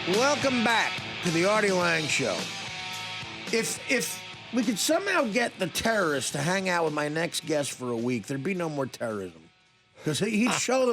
Welcome back to the Artie Lange Show. If we could somehow get the terrorists to hang out with my next guest for a week, there'd be no more terrorism. Because he'd show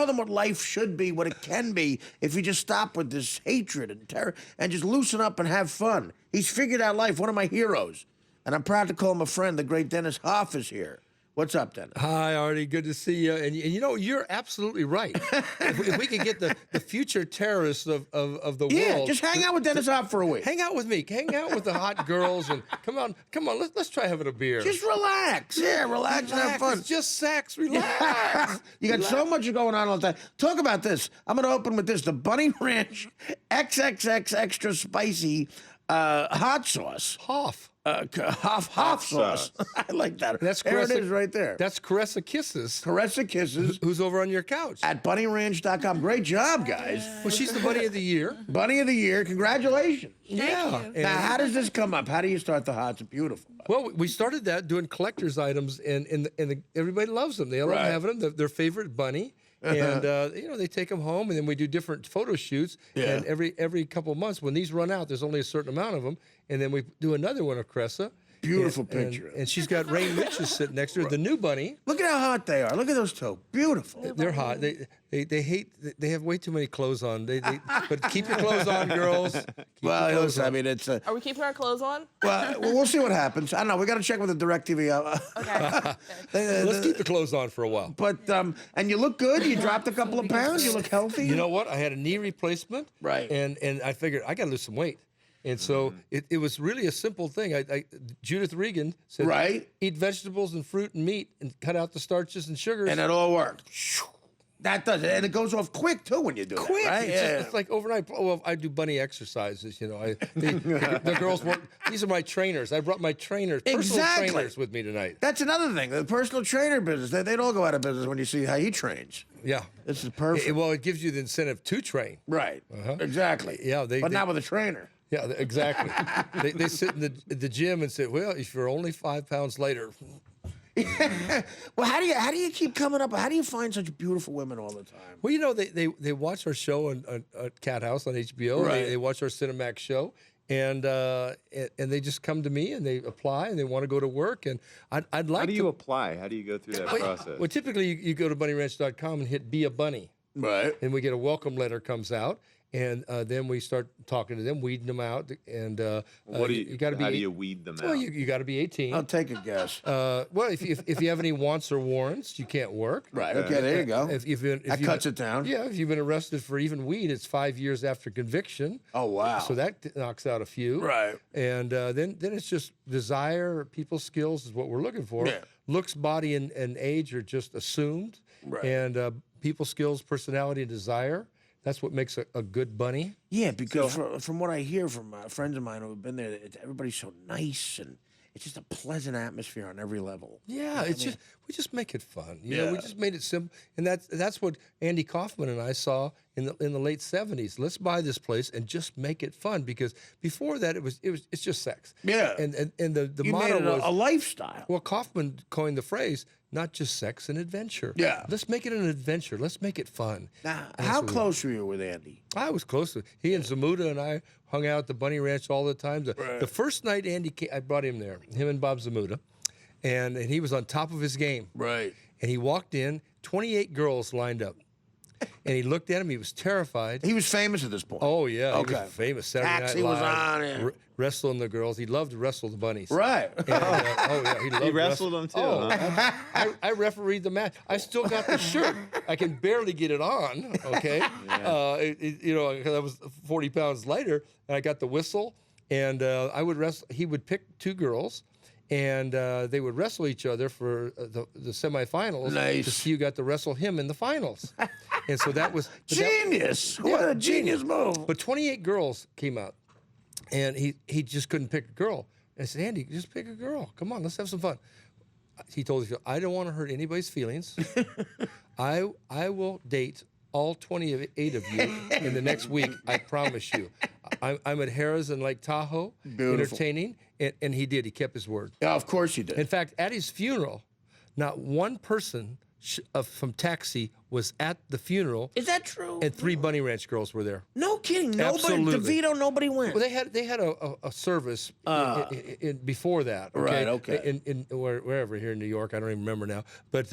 them what life should be, what it can be, if you just stop with this hatred and terror and just loosen up and have fun. He's figured out life, one of my heroes. And I'm proud to call him a friend. The great Dennis Hoff is here. What's up, Dennis? Hi, Artie. Good to see you. And you know, you're absolutely right. if we could get the future terrorists of the world. Just hang out with Dennis Hoff for a week. Hang out with me. Hang out with the hot girls and come on. Let's try having a beer. Just relax. Yeah, relax and have fun. It's just sex. Relax. You got so much going on all the time. Talk about this. I'm going to open with this. The Bunny Ranch XXX Extra Spicy hot sauce. Hoff. Hoff sauce. I like that. That's there it is right there. That's Caressa Kisses. Caressa Kisses. Who's over on your couch. At bunnyranch.com. Great job, guys. Well, she's the Bunny of the Year. Bunny of the Year. Congratulations. Yeah. Now, how does this come up? How do you start the hots? It's beautiful. Well, we started that doing collector's items, and everybody loves them. They love having them. Their favorite bunny. And you know, they take them home, and then we do different photo shoots. Yeah. And every couple of months, when these run out, there's only a certain amount of them, and then we do another one of Cressa. Beautiful picture. And she's got Rain Mitchell sitting next to her, the new bunny. Look at how hot they are. Look at those two. Beautiful. They're hot. They hate. They have way too many clothes on. But keep your clothes on, girls. Well, listen, I mean, it's. Are we keeping our clothes on? Well, we'll see what happens. I don't know. We got to check with the DirecTV. Okay. Let's keep the clothes on for a while. But and you look good. You dropped a couple of pounds. You look healthy. You know what? I had a knee replacement. Right. And I figured I got to lose some weight. And so it was really a simple thing. Judith Regan said, eat vegetables and fruit and meat and cut out the starches and sugars. And it all worked. That does it. And it goes off quick, too, when you do it. Quick. Right? It's like overnight. Well, I do bunny exercises, you know. The girls want, these are my trainers. I brought my trainers, personal trainers with me tonight. That's another thing. The personal trainer business, they'd all go out of business when you see how he trains. Yeah. This is perfect. Well, it gives you the incentive to train. Right. Exactly. Yeah. But not with a trainer. Yeah, exactly. they sit in the gym and say, well, if you're only 5 pounds lighter. Well, how do you keep coming up? How do you find such beautiful women all the time? Well, you know, they watch our show on Cat House on HBO. Right. They watch our Cinemax show, and they just come to me and they apply and they want to go to work. And I'd like. How do you apply? How do you go through that process? Well, typically you go to bunnyranch.com and hit Be a Bunny. Right. And we get a welcome letter comes out. And then we start talking to them, weeding them out, and you got to be. How do you weed them out? Well, you got to be 18. I'll take a guess. Well, if you have any wants or warrants, you can't work. Right. Okay. There you go. If that cuts it down. Yeah. If you've been arrested for even weed, it's 5 years after conviction. Oh wow. So that knocks out a few. Right. And then it's just desire, people skills is what we're looking for. Yeah. Looks, body, and age are just assumed. Right. And people skills, personality, and desire. That's what makes a good bunny. Yeah, because from what I hear from friends of mine who have been there, everybody's so nice and it's just a pleasant atmosphere on every level. Yeah, we just make it fun. You know, we just made it simple, and that's what Andy Kaufman and I saw in the late '70s. Let's buy this place and just make it fun, because before that it's just sex. Yeah, and the you motto made it was a lifestyle. Well, Kaufman coined the phrase, not just sex and adventure. Yeah. Let's make it an adventure. Let's make it fun. Now, how close were you with Andy? I was close to he and Zamuda and I hung out at the Bunny Ranch all the time. The first night Andy came, I brought him there, him and Bob Zamuda, and he was on top of his game. Right. And he walked in, 28 girls lined up. And he looked at him. He was terrified. He was famous at this point. Oh, yeah. Okay. He was famous. Saturday Taxi Night was Live, on. Yeah. Wrestling the girls. He loved to wrestle the bunnies. Right. And, oh, yeah. He loved He wrestled them too, huh? I refereed the match. I still got the shirt. I can barely get it on, okay? Yeah. You know, because I was 40 pounds lighter, and I got the whistle, and I would wrestle. He would pick 2 girls, and they would wrestle each other for the semifinals. Nice. To see who got to wrestle him in the finals. And so that was genius. What a genius move. But 28 girls came out, and he just couldn't pick a girl. And I said, Andy, just pick a girl. Come on, let's have some fun. He told us, I don't want to hurt anybody's feelings. I will date all 28 of you in the next week. I promise you. I'm at Harrah's in Lake Tahoe, entertaining, and he did. He kept his word. Yeah, of course he did. In fact, at his funeral, not one person from Taxi was at the funeral, Is that true? and 3 Bunny Ranch girls were there. No kidding. Nobody, Absolutely. DeVito, nobody went. Well, they had a service before that. Right, okay. In wherever here in New York, I don't even remember now. But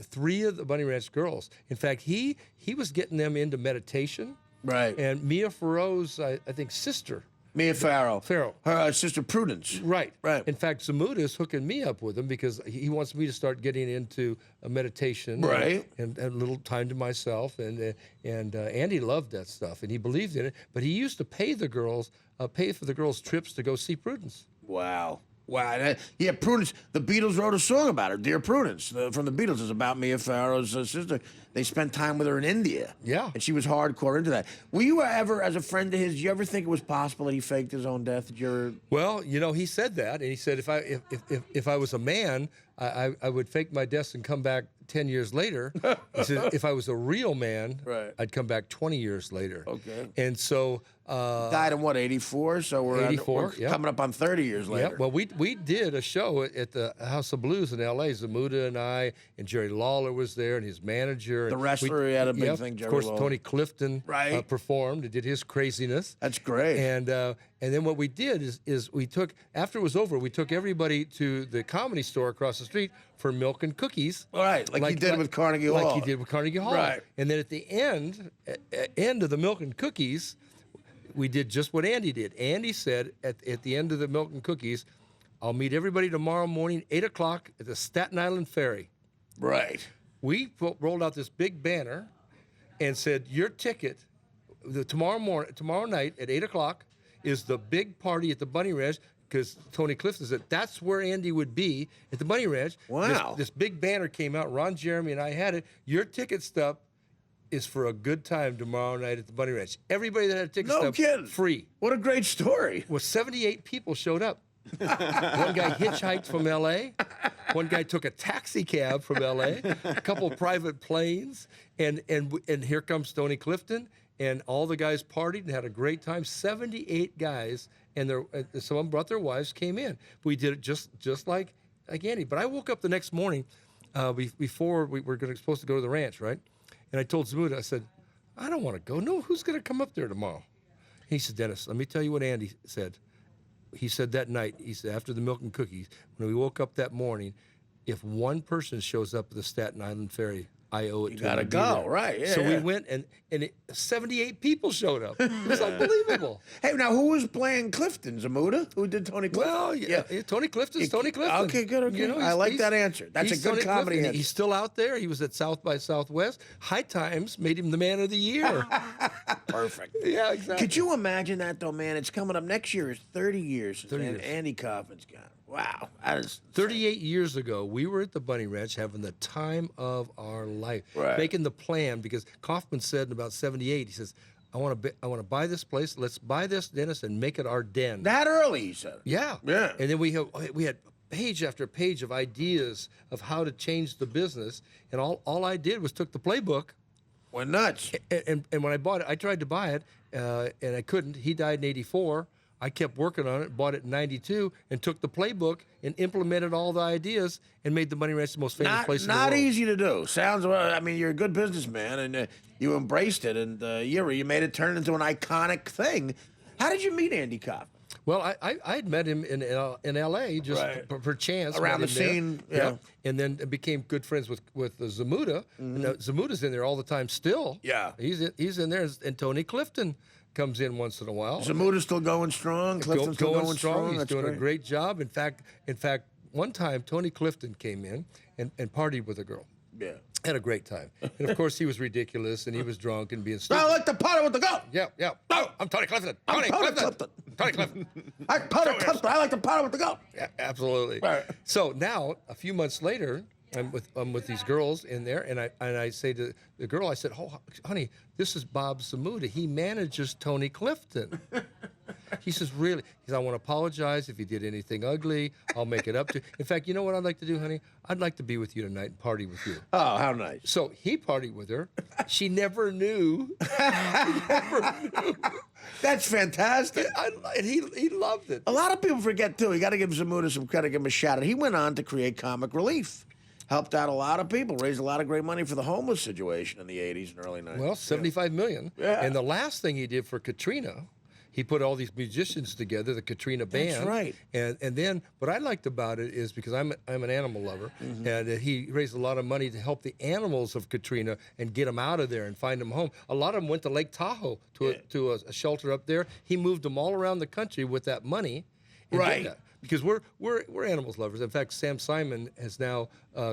3 of the Bunny Ranch girls. In fact, he was getting them into meditation. Right. And Mia Farrow's, I think, sister. Mia Farrow. Farrow. Her sister Prudence. Right. Right. In fact, Zamuda is hooking me up with him because he wants me to start getting into a meditation. Right. And a little time to myself. And Andy loved that stuff, and he believed in it. But he used to pay for the girls' trips to go see Prudence. Wow. Wow. Yeah, Prudence. The Beatles wrote a song about her. Dear Prudence, from the Beatles. It's about Mia Farrow's sister. They spent time with her in India. Yeah. And she was hardcore into that. Were you ever, as a friend of his, did you ever think it was possible that he faked his own death? Did you ever... Well, he said that, and he said if I was a man, I would fake my death and come back 10 years later. He said if I was a real man, Right. I'd come back 20 years later. Okay. And so Died in what, 84? So we're 84, we're coming up on 30 years later. Yeah, well, we did a show at the House of Blues in L.A. Zamuda and I, and Jerry Lawler was there, and his manager. The wrestler, he had a big thing, Jerry Of course, Lawler. Tony Clifton Right. performed and did his craziness. That's great. And then what we did is we took, after it was over, we took everybody to the Comedy Store across the street for milk and cookies. All right, like he did with Carnegie Hall. Like he did with Carnegie Hall. Right. And then at the end of the milk and cookies, we did just what Andy did. Andy said at the end of the milk and cookies, I'll meet everybody tomorrow morning, 8 o'clock at the Staten Island Ferry. Right. We rolled out this big banner and said, your ticket tomorrow night at 8 o'clock is the big party at the Bunny Ranch, because Tony Clifton said that's where Andy would be at the Bunny Ranch. Wow. This big banner came out. Ron Jeremy and I had it. Your ticket stub is for a good time tomorrow night at the Bunny Ranch. Everybody that had a ticket No stub, kidding. free. What a great story. Well, 78 people showed up. One guy hitchhiked from L.A. One guy took a taxi cab from L.A. A couple private planes, and here comes Tony Clifton, and all the guys partied and had a great time. 78 guys, and some of them brought their wives, came in. We did it just like Andy. But I woke up the next morning before we were supposed to go to the ranch, right? And I told Zamuda, I said, I don't want to go. No, who's going to come up there tomorrow? He said, Dennis, let me tell you what Andy said. He said that night, he said, after the milk and cookies, when we woke up that morning, if one person shows up at the Staten Island Ferry, I owe it You to gotta him to be go, there. right, yeah, So we yeah. went, and 78 people showed up. It was unbelievable. Hey, now who was playing Clifton? Zamuda? Who did Tony Clifton? Well, yeah. Tony Clifton's Tony Clifton. Okay, good, okay. You know, I like that answer. That's a he's good Tony comedy Clifton. answer. He's still out there. He was at South by Southwest. High Times made him the man of the year. Perfect. Yeah, exactly. Could you imagine that, though, man? It's coming up next year. Is 30 years since 30 years. Andy Kaufman's gone. Wow. That is 38 years ago, we were at the Bunny Ranch having the time of our life, Right. making the plan, because Kaufman said in about 78, he says, I want to buy this place. Let's buy this, Dennis, and make it our den. that early, he said. Yeah. Yeah. And then we had page after page of ideas of how to change the business, and all I did was took the playbook. Went nuts. And when I bought it, I tried to buy it, and I couldn't. He died in 84. I kept working on it, bought it in 92, and took the playbook and implemented all the ideas and made the Bunny Ranch the most famous place in the world. Not easy to do. Sounds, I mean, you're a good businessman, and you embraced it, and you made it turn into an iconic thing. How did you meet Andy Kaufman? Well, I had met him in L.A. just Right. per chance. Around met the him there. scene, yeah. And then became good friends with Zamuda. And, Zamuda's in there all the time still. Yeah. He's in there, and Tony Clifton comes in once in a while. Zamuda's still going strong. Clifton's still going strong. He's That's doing great. a great job. In fact, one time Tony Clifton came in and partied with a girl. Yeah. Had a great time. And of course, he was ridiculous and he was drunk and being stupid. I like to party with the girl. Yeah. Oh, I'm Tony Clifton. I'm Tony Tony Clifton. Clifton. Tony Clifton. I like to party with the girl. Yeah, absolutely. Right. So now, a few months later, I'm with these girls in there, and I say to the girl, I said, "Oh, honey, this is Bob Zamuda. He manages Tony Clifton." He says, "Really?" He says, "I want to apologize if you did anything ugly. I'll make it up to you. In fact, you know what I'd like to do, honey? I'd like to be with you tonight and party with you." Oh, how nice. So he partied with her. She never knew. That's fantastic. And he loved it. A lot of people forget, too. You got to give Zamuda some credit, give him a shout out. He went on to create Comic Relief. helped out a lot of people, raised a lot of great money for the homeless situation in the 80s and early 90s. Well, 75 million. Yeah. And the last thing he did for Katrina, he put all these musicians together, the Katrina band. That's right. And then what I liked about it is because I'm an animal lover, and he raised a lot of money to help the animals of Katrina and get them out of there and find them home. A lot of them went to Lake Tahoe to a shelter up there. He moved them all around the country with that money. And did Right. that. Because we're animals lovers. In fact, Sam Simon has now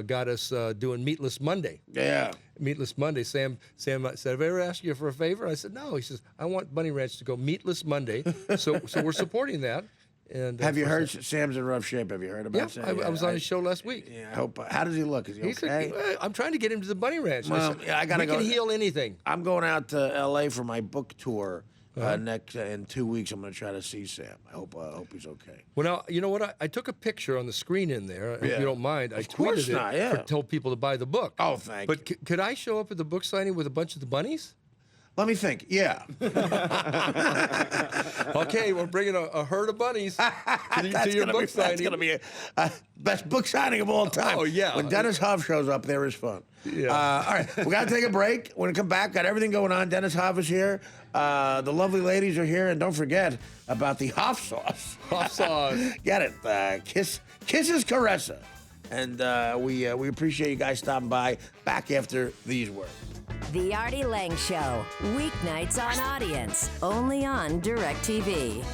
got us doing Meatless Monday. Yeah. Meatless Monday. Sam said, "Have I ever asked you for a favor?" I said, "No." He says, "I want Bunny Ranch to go Meatless Monday." so we're supporting that. And Have you heard Sam's in rough shape? Have you heard about Yeah, Sam? I was on his show last week. Yeah, I hope. How does he look? Is he He's okay? like, I'm trying to get him to the Bunny Ranch. Well, said, yeah, I gotta we go. can heal anything. I'm going out to L.A. for my book tour next in 2 weeks. I'm going to try to see Sam. I hope he's okay. Well, now, you know what? I took a picture on the screen in there. If Yeah. you don't mind, I Of course tweeted not, it yeah. to tell people to buy the book. Oh, thank But you. could I show up at the book signing with a bunch of the bunnies? Let me think. Yeah. Okay, we're bringing a herd of bunnies to your book signing. That's going to be a best book signing of all time. Oh, yeah. When Dennis Hoff shows up, there is fun. Yeah. All right, we got to take a break. When we come back, got everything going on. Dennis Hoff is here. The lovely ladies are here, and don't forget about the Hoff sauce. Hoff sauce. Get it? Kisses Caressa. And we appreciate you guys stopping by. Back after these words. The Artie Lange Show, weeknights on Audience, only on DirecTV.